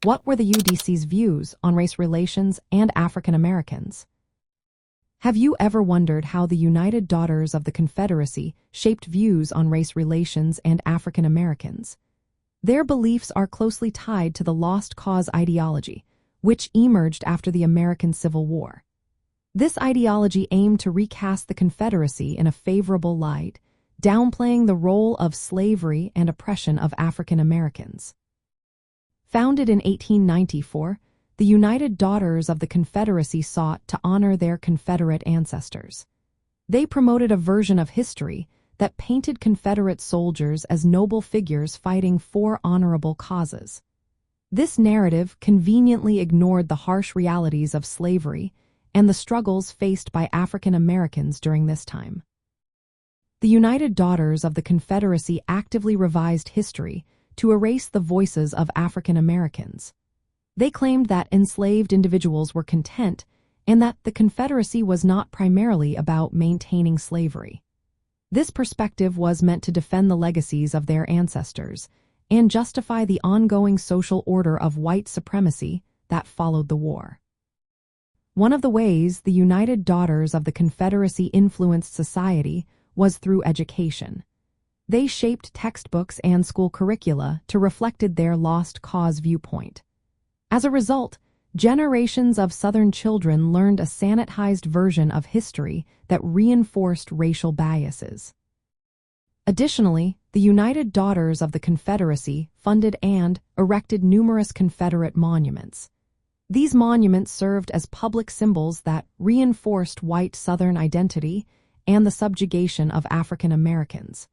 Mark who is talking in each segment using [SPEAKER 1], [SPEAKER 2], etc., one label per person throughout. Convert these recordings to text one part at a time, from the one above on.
[SPEAKER 1] What were the UDC's views on race relations and African Americans? Have you ever wondered how the United Daughters of the Confederacy shaped views on race relations and African Americans? Their beliefs are closely tied to the lost cause ideology, which emerged after the American Civil War. This ideology aimed to recast the Confederacy in a favorable light, downplaying the role of slavery and oppression of African Americans. Founded in 1894, the United Daughters of the Confederacy sought to honor their Confederate ancestors. They promoted a version of history that painted Confederate soldiers as noble figures fighting for honorable causes. This narrative conveniently ignored the harsh realities of slavery and the struggles faced by African Americans during this time. The United Daughters of the Confederacy actively revised history to erase the voices of African Americans. They claimed that enslaved individuals were content and that the Confederacy was not primarily about maintaining slavery. This perspective was meant to defend the legacies of their ancestors and justify the ongoing social order of white supremacy that followed the war. One of the ways the United Daughters of the Confederacy influenced society was through education. They shaped textbooks and school curricula to reflect their lost cause viewpoint. As a result, generations of Southern children learned a sanitized version of history that reinforced racial biases. Additionally, the United Daughters of the Confederacy funded and erected numerous Confederate monuments. These monuments served as public symbols that reinforced white Southern identity and the subjugation of African Americans.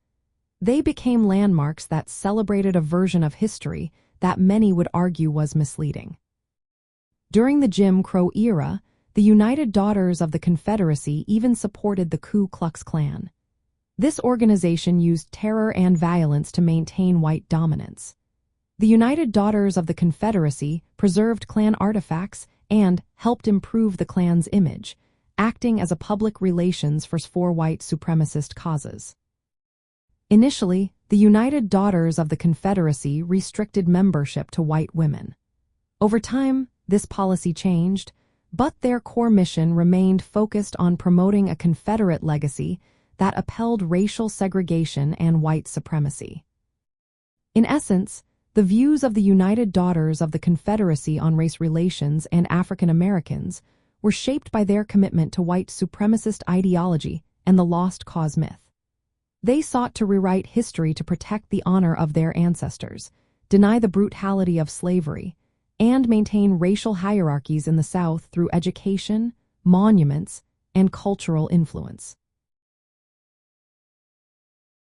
[SPEAKER 1] They became landmarks that celebrated a version of history that many would argue was misleading. During the Jim Crow era, the United Daughters of the Confederacy even supported the Ku Klux Klan. This organization used terror and violence to maintain white dominance. The United Daughters of the Confederacy preserved Klan artifacts and helped improve the Klan's image, acting as a public relations force for white supremacist causes. Initially, the United Daughters of the Confederacy restricted membership to white women. Over time, this policy changed, but their core mission remained focused on promoting a Confederate legacy that upheld racial segregation and white supremacy. In essence, the views of the United Daughters of the Confederacy on race relations and African Americans were shaped by their commitment to white supremacist ideology and the lost cause myth. They sought to rewrite history to protect the honor of their ancestors, deny the brutality of slavery, and maintain racial hierarchies in the South through education, monuments, and cultural influence.